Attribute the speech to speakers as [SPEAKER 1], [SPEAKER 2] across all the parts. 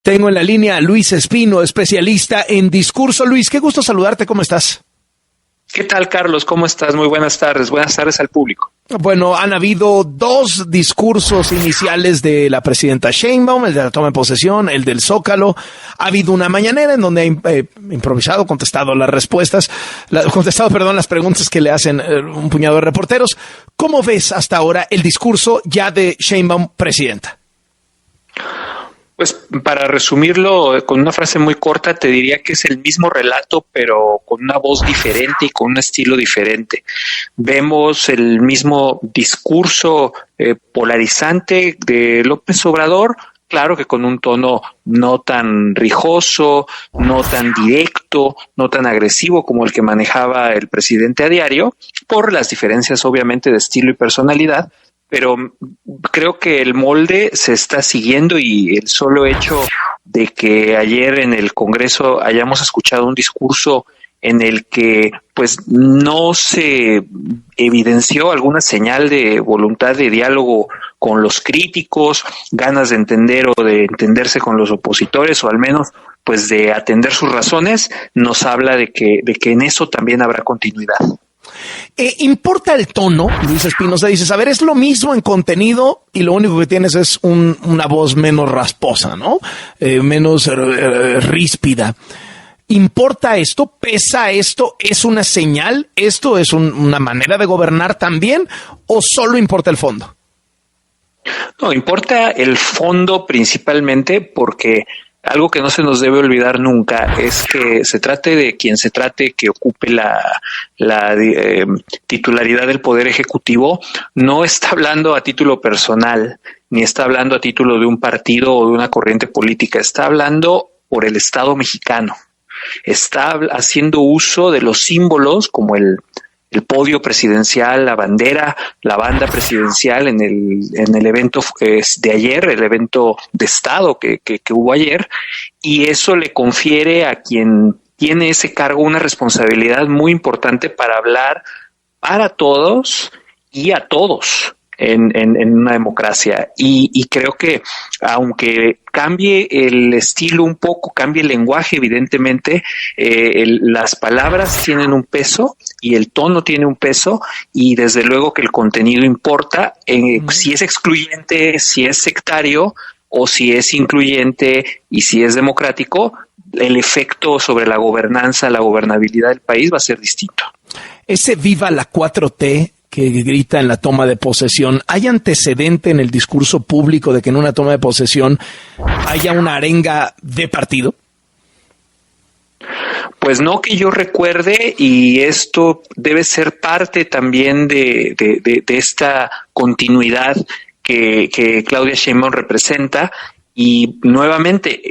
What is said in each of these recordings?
[SPEAKER 1] Tengo en la línea a Luis Espino, especialista en discurso. Luis, qué gusto saludarte, ¿cómo estás?
[SPEAKER 2] ¿Qué tal, Carlos? ¿Cómo estás? Muy buenas tardes al público.
[SPEAKER 1] Bueno, han habido dos discursos iniciales de la presidenta Sheinbaum, el de la toma de posesión, el del Zócalo. Ha habido una mañanera en donde ha improvisado, contestado las preguntas que le hacen un puñado de reporteros. ¿Cómo ves hasta ahora el discurso ya de Sheinbaum presidenta?
[SPEAKER 2] Pues para resumirlo con una frase muy corta, te diría que es el mismo relato, pero con una voz diferente y con un estilo diferente. Vemos el mismo discurso polarizante de López Obrador, claro que con un tono no tan rijoso, no tan directo, no tan agresivo como el que manejaba el presidente a diario, por las diferencias obviamente de estilo y personalidad. Pero creo que el molde se está siguiendo y el solo hecho de que ayer en el Congreso hayamos escuchado un discurso en el que pues no se evidenció alguna señal de voluntad de diálogo con los críticos, ganas de entender o de entenderse con los opositores, o al menos pues de atender sus razones, nos habla de que en eso también habrá continuidad.
[SPEAKER 1] ¿Importa el tono? Luis Espinosa dice, a ver, es lo mismo en contenido y lo único que tienes es una voz menos rasposa, ¿no? Menos ríspida. ¿Importa esto? ¿Pesa esto? ¿Es una señal? ¿Esto es una manera de gobernar también? ¿O solo importa el fondo?
[SPEAKER 2] No, importa el fondo principalmente porque algo que no se nos debe olvidar nunca es que se trate de quien se trate que ocupe la titularidad del Poder Ejecutivo, no está hablando a título personal, ni está hablando a título de un partido o de una corriente política, está hablando por el Estado mexicano. Está haciendo uso de los símbolos como el podio presidencial, la bandera, la banda presidencial en el evento de ayer, el evento de Estado que hubo ayer, y eso le confiere a quien tiene ese cargo una responsabilidad muy importante para hablar para todos y a todos en una democracia. Y creo que aunque cambie el estilo un poco, cambie el lenguaje, evidentemente, las palabras tienen un peso y el tono tiene un peso, y desde luego que el contenido importa, si es excluyente, si es sectario o si es incluyente y si es democrático, el efecto sobre la gobernanza, la gobernabilidad del país va a ser distinto.
[SPEAKER 1] Ese viva la 4T que grita en la toma de posesión, ¿hay antecedente en el discurso público de que en una toma de posesión haya una arenga de partido?
[SPEAKER 2] Pues no que yo recuerde, y esto debe ser parte también de esta continuidad que Claudia Sheinbaum representa. Y nuevamente,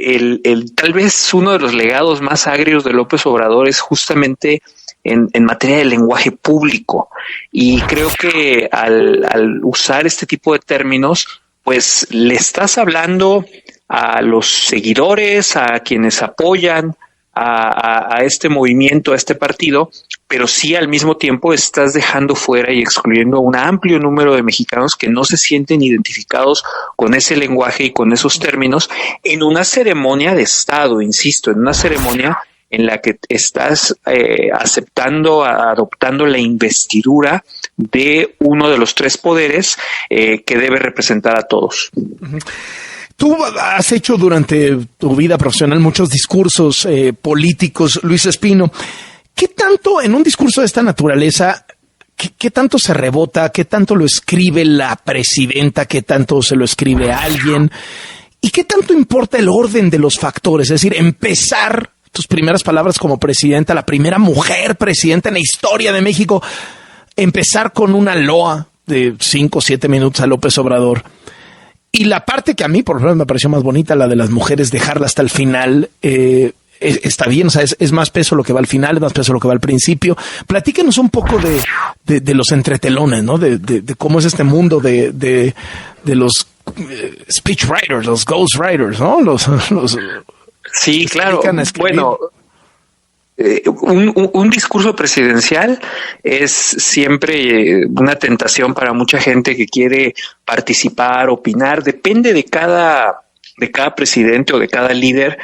[SPEAKER 2] tal vez uno de los legados más agrios de López Obrador es justamente en materia de lenguaje público, y creo que al usar este tipo de términos, pues le estás hablando a los seguidores, a quienes apoyan a este movimiento, a este partido, pero sí al mismo tiempo estás dejando fuera y excluyendo a un amplio número de mexicanos que no se sienten identificados con ese lenguaje y con esos términos en una ceremonia de Estado, insisto, en una ceremonia en la que estás adoptando la investidura de uno de los tres poderes que debe representar a todos.
[SPEAKER 1] Tú has hecho durante tu vida profesional muchos discursos políticos, Luis Espino. ¿Qué tanto en un discurso de esta naturaleza, qué tanto se rebota, qué tanto lo escribe la presidenta, qué tanto se lo escribe a alguien? ¿Y qué tanto importa el orden de los factores? Es decir, empezar tus primeras palabras como presidenta, la primera mujer presidenta en la historia de México, empezar con una loa de 5 o 7 minutos a López Obrador. Y la parte que a mí, por ejemplo, me pareció más bonita, la de las mujeres, dejarla hasta el final, está bien, o sea, es más peso lo que va al final, es más peso lo que va al principio. Platíquenos un poco de los entretelones, ¿no? De cómo es este mundo de los speech writers, los ghost writers, ¿no? Los
[SPEAKER 2] sí, claro. Bueno, un discurso presidencial es siempre una tentación para mucha gente que quiere participar, opinar. Depende de cada de cada presidente o de cada líder,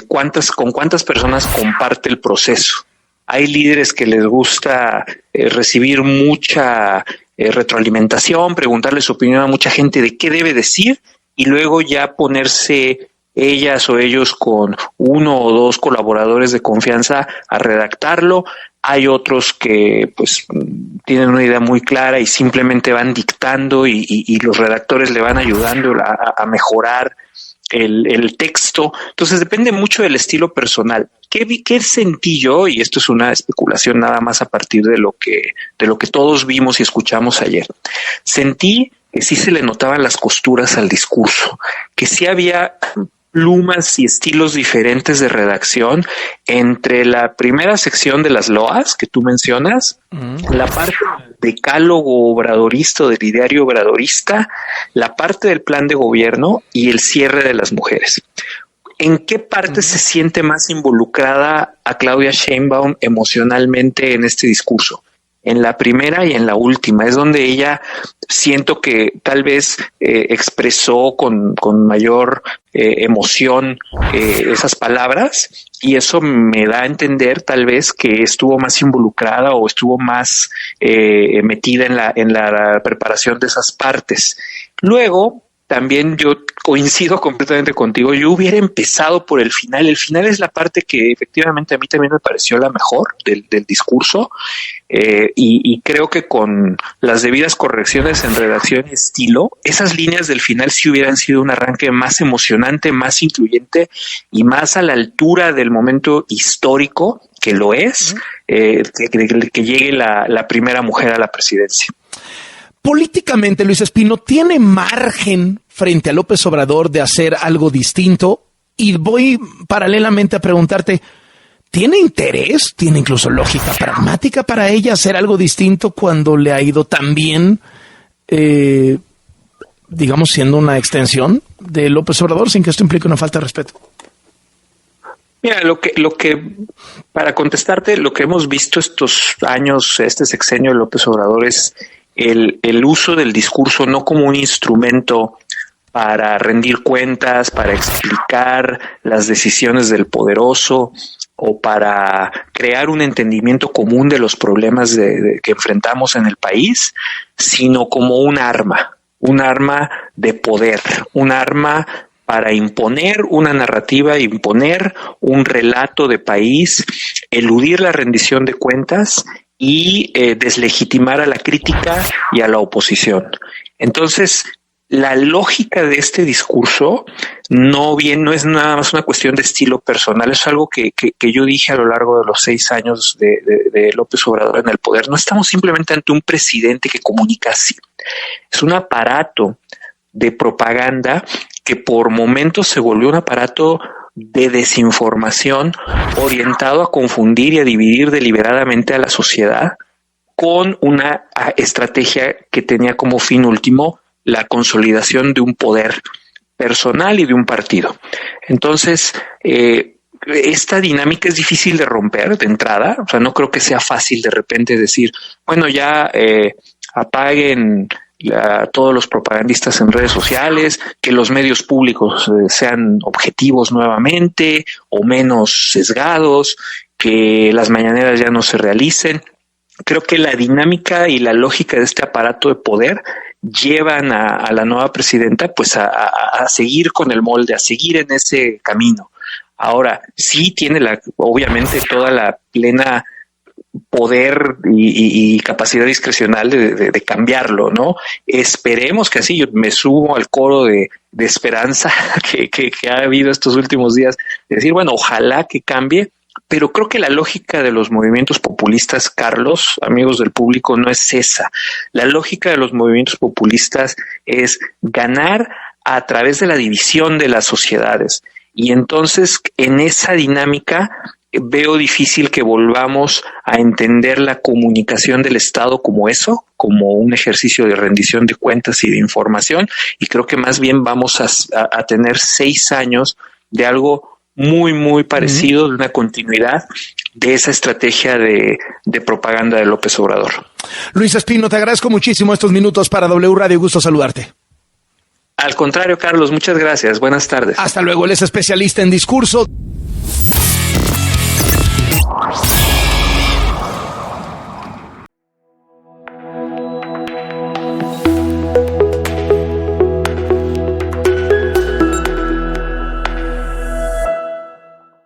[SPEAKER 2] con cuántas personas comparte el proceso. Hay líderes que les gusta recibir mucha retroalimentación, preguntarle su opinión a mucha gente de qué debe decir y luego ya ponerse ellas o ellos con uno o dos colaboradores de confianza a redactarlo. Hay otros que pues tienen una idea muy clara y simplemente van dictando y los redactores le van ayudando a mejorar el texto. Entonces depende mucho del estilo personal. ¿Qué sentí yo? Y esto es una especulación nada más a partir de lo que todos vimos y escuchamos ayer. Sentí que sí se le notaban las costuras al discurso, que sí había plumas y estilos diferentes de redacción entre la primera sección de las loas que tú mencionas, la parte del decálogo obradorista, del ideario obradorista, la parte del plan de gobierno y el cierre de las mujeres. ¿En qué parte se siente más involucrada a Claudia Sheinbaum emocionalmente en este discurso? En la primera y en la última. Es donde ella siento que tal vez expresó con mayor emoción esas palabras, y eso me da a entender tal vez que estuvo más involucrada o estuvo más metida en la preparación de esas partes. Luego, también yo coincido completamente contigo. Yo hubiera empezado por el final. El final es la parte que efectivamente a mí también me pareció la mejor del discurso. Y creo que con las debidas correcciones en redacción y estilo, esas líneas del final sí hubieran sido un arranque más emocionante, más incluyente y más a la altura del momento histórico que lo es, que llegue la primera mujer a la presidencia.
[SPEAKER 1] Políticamente, Luis Espino, ¿tiene margen frente a López Obrador de hacer algo distinto? Y voy paralelamente a preguntarte, ¿tiene interés, tiene incluso lógica pragmática para ella hacer algo distinto cuando le ha ido tan bien, digamos, siendo una extensión de López Obrador, sin que esto implique una falta de respeto?
[SPEAKER 2] Mira, lo que para contestarte, lo que hemos visto estos años, este sexenio de López Obrador es el uso del discurso no como un instrumento para rendir cuentas, para explicar las decisiones del poderoso o para crear un entendimiento común de los problemas que enfrentamos en el país, sino como un arma de poder, un arma para imponer una narrativa, imponer un relato de país, eludir la rendición de cuentas y deslegitimar a la crítica y a la oposición. Entonces, la lógica de este discurso no es nada más una cuestión de estilo personal, es algo que yo dije a lo largo de los 6 años de López Obrador en el poder. No estamos simplemente ante un presidente que comunica así, es un aparato de propaganda que por momentos se volvió un aparato de desinformación orientado a confundir y a dividir deliberadamente a la sociedad con una estrategia que tenía como fin último la consolidación de un poder personal y de un partido. Entonces, esta dinámica es difícil de romper de entrada. O sea, no creo que sea fácil de repente decir, bueno, ya apaguen a todos los propagandistas en redes sociales, que los medios públicos sean objetivos nuevamente o menos sesgados, que las mañaneras ya no se realicen. Creo que la dinámica y la lógica de este aparato de poder llevan a la nueva presidenta pues a seguir con el molde, a seguir en ese camino. Ahora, sí tiene obviamente toda la plena poder y capacidad discrecional de cambiarlo, ¿no? Esperemos que así. Yo me subo al coro de esperanza que ha habido estos últimos días, de decir, bueno, ojalá que cambie, pero creo que la lógica de los movimientos populistas, Carlos, amigos del público, no es esa. La lógica de los movimientos populistas es ganar a través de la división de las sociedades. Y entonces, en esa dinámica, veo difícil que volvamos a entender la comunicación del Estado como eso, como un ejercicio de rendición de cuentas y de información, y creo que más bien vamos a tener 6 años de algo muy, muy parecido, de una continuidad de esa estrategia de propaganda de López Obrador.
[SPEAKER 1] Luis Espino, te agradezco muchísimo estos minutos para W Radio, gusto saludarte.
[SPEAKER 2] Al contrario, Carlos, muchas gracias. Buenas tardes.
[SPEAKER 1] Hasta luego. Él es especialista en discurso.